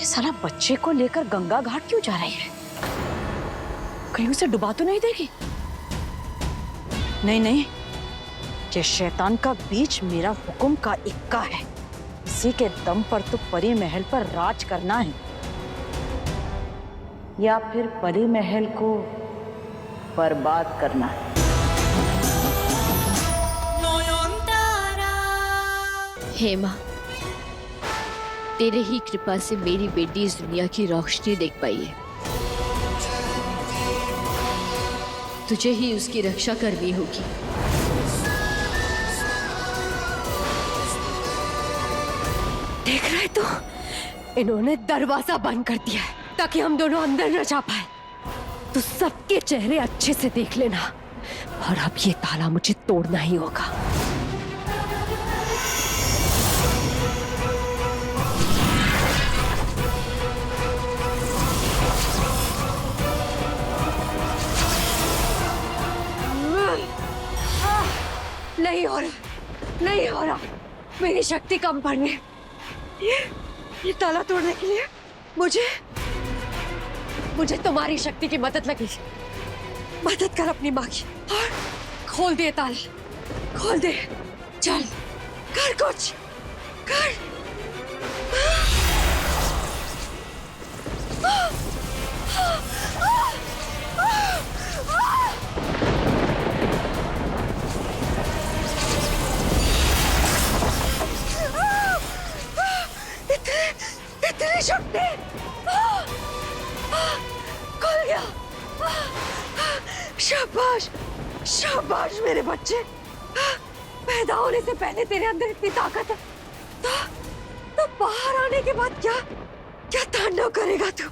ये साला बच्चे को लेकर गंगा घाट क्यों जा रही है? कहीं उसे डुबा तो नहीं देगी? नहीं नहीं, ये शैतान का बीच मेरा हुक्म का इक्का है। इसी के दम पर तो परी महल पर राज करना है, या फिर परी महल को बर्बाद करना है। हेमा, तेरे ही कृपा से मेरी बेटी इस दुनिया की रोशनी देख पाई है। तुझे ही उसकी रक्षा करनी होगी। देख रहे तो इन्होंने दरवाजा बंद कर दिया है ताकि हम दोनों अंदर न जा पाए। तो सबके चेहरे अच्छे से देख लेना, और अब ये ताला मुझे तोड़ना ही होगा। नहीं हो रहा, नहीं हो रहा, मेरी शक्ति कम पड़ने। ये ताला तोड़ने के लिए मुझे तुम्हारी शक्ति की मदद लगी। मदद कर अपनी माँ की और खोल दे ताला, खोल दे। चल कर कुछ कर। इतनी शक्ति, खुल गया। शाबाश शाबाश मेरे बच्चे, पैदा होने से पहले तेरे अंदर इतनी ताकत है, तो बाहर आने के बाद क्या क्या तांडव करेगा तू?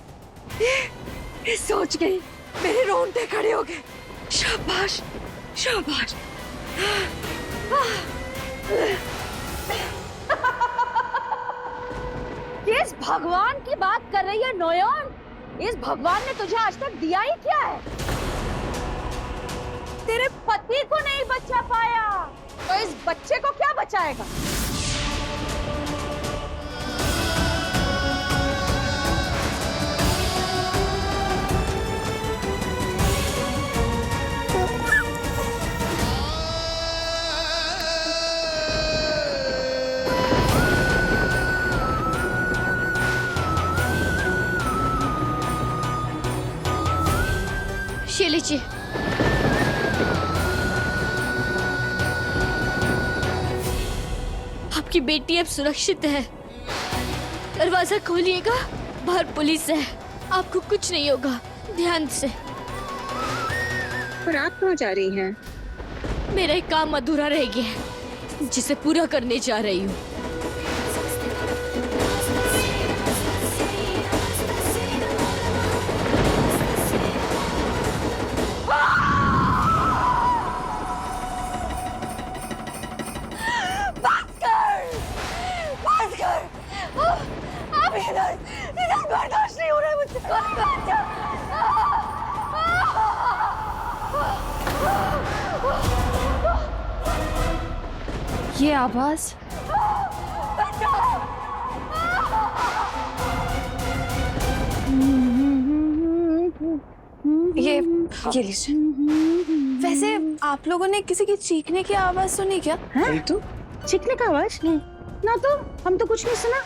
ये सोच के ही मेरे रोंगटे खड़े हो गए। शाबाश शाबाश। किस भगवान की बात कर रही है नोयोन? इस भगवान ने तुझे आज तक दिया ही क्या है? तेरे पति को नहीं बचा पाया तो इस बच्चे को क्या बचाएगा? ये लीजिए। आपकी बेटी अब सुरक्षित है। दरवाजा खोलिएगा, बाहर पुलिस है। आपको कुछ नहीं होगा, ध्यान से। पर आप कहाँ जा रही हैं? मेरा एक काम अधूरा रह गया है, जिसे पूरा करने जा रही हूँ। इधर बर्दाश्त नहीं हो रहा है मुझसे। कोई बात नहीं। ये आवाज ये लीजिए। वैसे आप लोगों ने किसी की चीखने की आवाज सुनी क्या? तो चीखने का आवाज ना, तो हम तो कुछ नहीं सुना।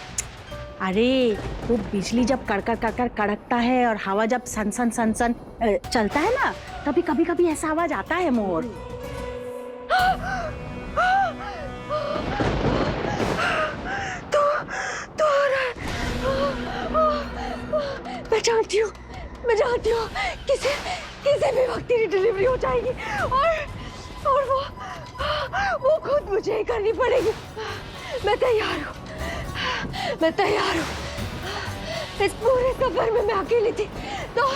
अरे वो बिजली जब कड़कड़ कड़कड़ कड़कता है और हवा जब सन सन सन सन चलता है ना, तभी कभी कभी ऐसा आवाज आता है मोर। मैं जानती हूँ किसी भी वक्त तेरी डिलीवरी हो जाएगी और वो खुद मुझे ही करनी पड़ेगी। मैं तैयार हूँ। इस पूरे सफर में मैं अकेली थी, तो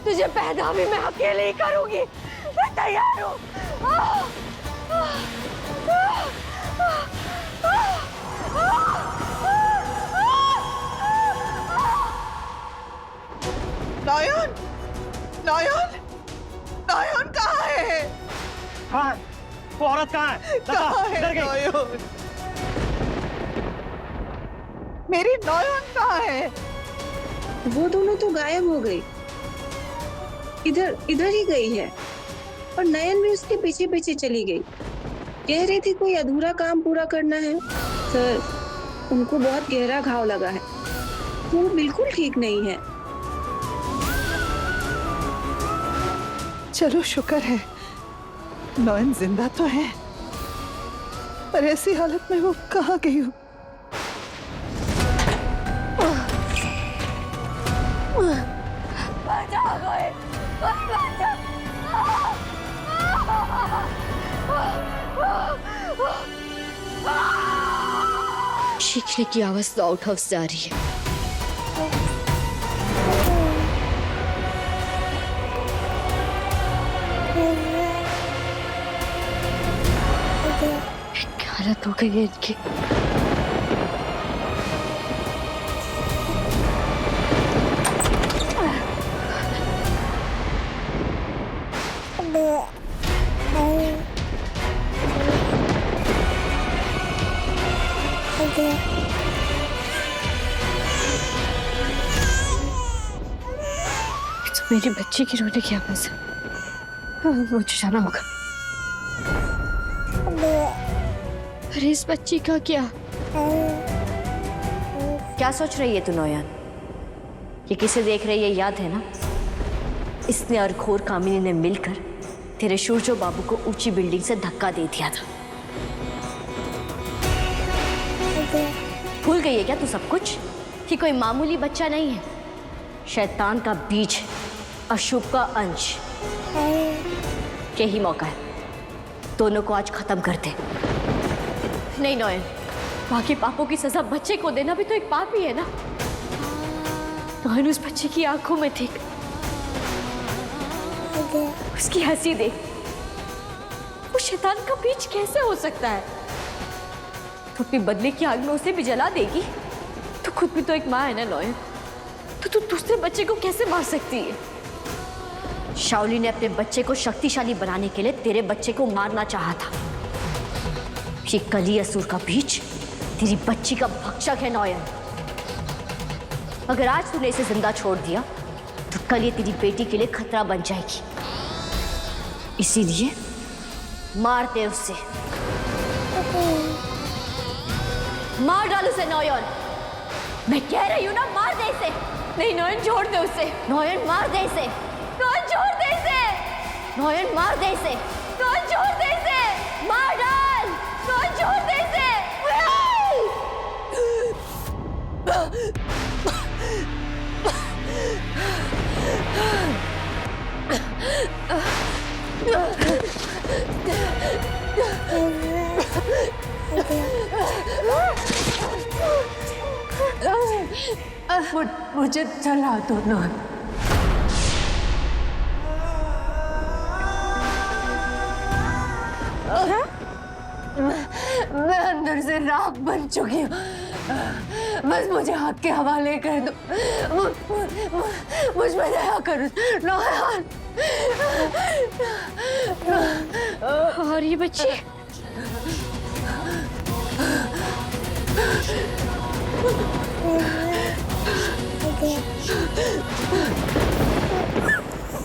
तुझे पैदा भी मैं अकेले ही करूंगी। मैं तैयार हूँ। नयन, नयन, नयन कहाँ है? हाँ, वो औरत कहाँ है? कहाँ है नयन? मेरी नयन कहाँ है? वो दोनों तो गायब हो गई, इधर इधर ही गई है। और नयन भी उसके पीछे पीछे चली गई। कह रही थी कोई अधूरा काम पूरा करना है। सर, उनको बहुत गहरा घाव लगा है, वो बिल्कुल ठीक नहीं है। चलो शुक्र है नयन जिंदा तो है, पर ऐसी हालत में वो कहाँ गई हो? चीखने की आवाज तो आउट हाउस से आ रही है। क्या हालत हो गई है इनकी। तो मेरी बच्ची की रोने की आवाज है। मुझे जाना होगा। अरे इस बच्ची का क्या? क्या सोच रही है तू नौयान? ये किसे देख रही है याद है ना? इसने और घोर कामिनी ने मिलकर तेरे शूरजो बाबू को ऊंची बिल्डिंग से धक्का दे दिया था। भूल गई है क्या तू सब कुछ? कि कोई मामूली बच्चा नहीं है, शैतान का बीज है, अशुभ का अंश। यही मौका है, दोनों को आज खत्म कर दे। नहीं नौयन, बाकी पापों की सजा बच्चे को देना भी तो एक पाप ही है ना। नौयन उस बच्चे की आंखों में देख, उसकी हंसी देख। वो शैतान का बीज कैसे हो सकता है? तो अपनी बदले की आग में उसे भी जला देगी? तो खुद भी तो एक माँ है ना नौयन, तो तू दूसरे बच्चे को कैसे मार सकती है? शाओली ने अपने बच्चे को शक्तिशाली बनाने के लिए तेरे बच्चे को मारना चाहा था। ये कली असुर का बीज तेरी बच्ची का भक्षक है नौयन। अगर आज तूने इसे जिंदा छोड़ दिया तो कल ये तेरी बेटी के लिए खतरा बन जाएगी। इसीलिए मार दे उसे, मार डाल उसे नौयन। मैं कह रही हूं ना, मार दे इसे। नहीं नौयन, छोड़ दे उसे। नौयन मार दे इसे। नौयन छोड़ दे इसे। नौयन मार दे इसे। नौयन छोड़ दे इसे। मार डाल। नौयन छोड़ दे इसे। मुझे चला दो ना। मैं अंदर से राख बन चुकी हूँ। बस मुझे हाथ के हवाले कर दो। मुझ में दया करो नौयान। और ये बच्ची?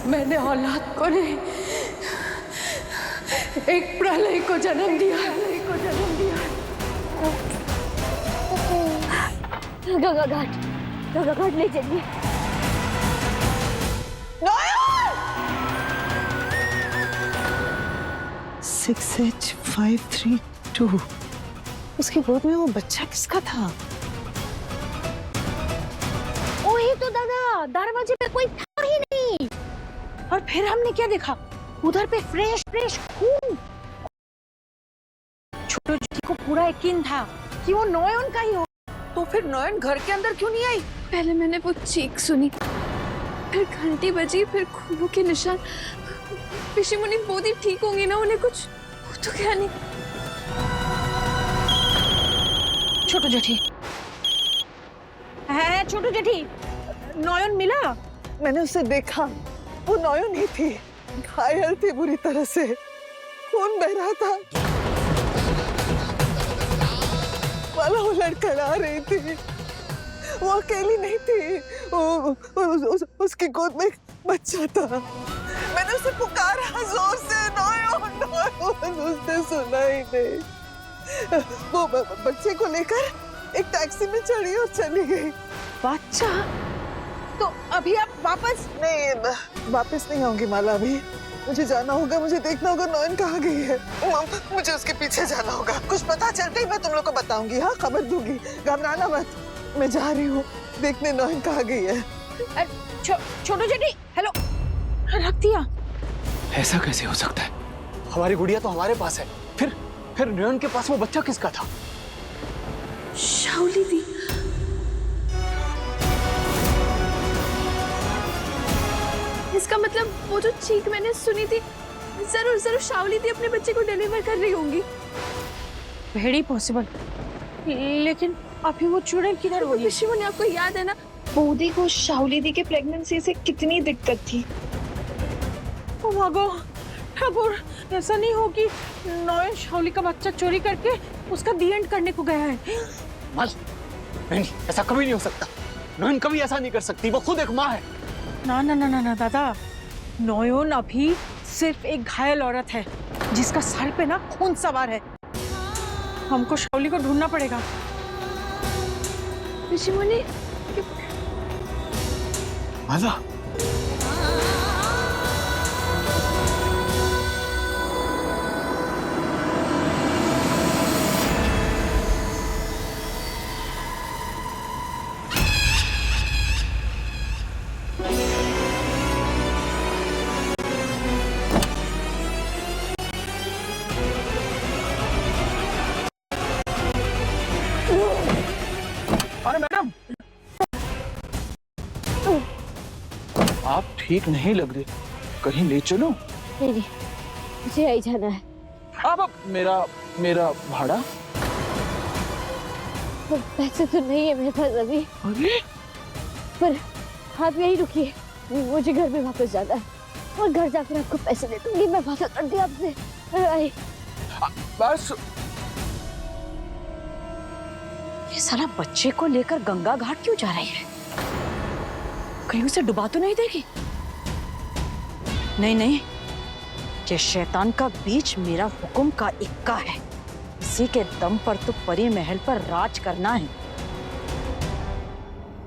मैंने औलाद को नहीं, एक प्रलय को जन्म दिया। गंगा घाट ले चलिए। 6H532। उसकी गोद में वो बच्चा किसका था? वही तो दादा, दरवाजे पे कोई था ही नहीं। और फिर हमने क्या देखा? उधर पे फ्रेश फ्रेश खून। छोटू जी को पूरा यकीन था कि वो नौयन का ही हो। तो फिर नौयन घर के अंदर क्यों नहीं आई? पहले मैंने वो चीख सुनी, फिर घंटी बजी, फिर खूनों के निशान। ऋषि मुनि बोधी ठीक होंगे ना, उन्हें कुछ हो तो क्या नहीं। छोटू जेठी है, छोटू जेठी, नौयन मिला? मैंने उसे देखा, वो नौयन ही थी, घायल थी बुरी तरह से, खून बह रहा था, वाला उलट कर आ रही थी। वो अकेली नहीं थी, उसकी गोद में एक बच्चा था। मैंने उसे पुकारा जोर से, नॉयन नॉयन, उसने सुना ही नहीं। वो बच्चे को लेकर एक टैक्सी में चढ़ी और चली गई। बच्चा? तो अभी आप वापस? नहीं, वापस नहीं आऊंगी माला। अभी मुझे जाना होगा, मुझे देखना होगा नॉयन कहाँ गई है। मुझे उसके पीछे जाना होगा। कुछ पता चलते ही मैं तुम लोग को बताऊंगी। हाँ, खबर दूंगी, घबराना मत। मैं जा रही हूँ देखने नॉयन कहाँ गई है। छोटू जेठी, हेलो। रख दिया। ऐसा कैसे हो सकता है? हमारी गुड़िया तो हमारे पास है, फिर नयन के पास वो बच्चा किसका था? शाओली दी। इसका मतलब वो जो चीख मैंने सुनी थी, जरूर जरूर शाओली दी अपने बच्चे को डिलीवर कर रही होंगी। Very possible. लेकिन अभी वो चुड़ैल किधर होगी? ऋषि मुनि, आपको याद है ना बोधी को शाओली दी के प्रेगनेंसी से कितनी दिक्कत थी। ओ भागो ठाकुर, ऐसा नहीं हो कि नॉयन शाओली का बच्चा चोरी करके उसका दी एंड करने को गया है। नहीं, ऐसा कभी नहीं हो सकता। नयन कभी ऐसा नहीं कर सकती, वो खुद एक माँ है। ना ना ना ना ना दादा, नॉयन अभी सिर्फ एक घायल औरत है जिसका सर पे ना खून सवार है। हमको शाओली को ढूंढना पड़ेगा। ऋषि मुनि, माला, अरे मैडम, आप ठीक नहीं लग रहे, कहीं ले चलो। नहीं नहीं, मुझे यही जाना है। अब मेरा भाड़ा? पर पैसे तो नहीं है मेरे पास अभी। अरे पर आप यही रुकिए, मुझे घर में वापस जाना है और घर जाकर आपको पैसे दे दूंगी। मैं वादा करती हूँ आपसे। बाय। बस ये साला बच्चे को लेकर गंगा घाट क्यों जा रही है? कहीं उसे डुबा तो नहीं देगी? नहीं नहीं, ये शैतान का बीच मेरा हुक्म का इक्का है। इसी के दम पर तो परी महल पर राज करना है,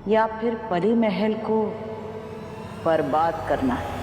या फिर परी महल को बर्बाद करना है।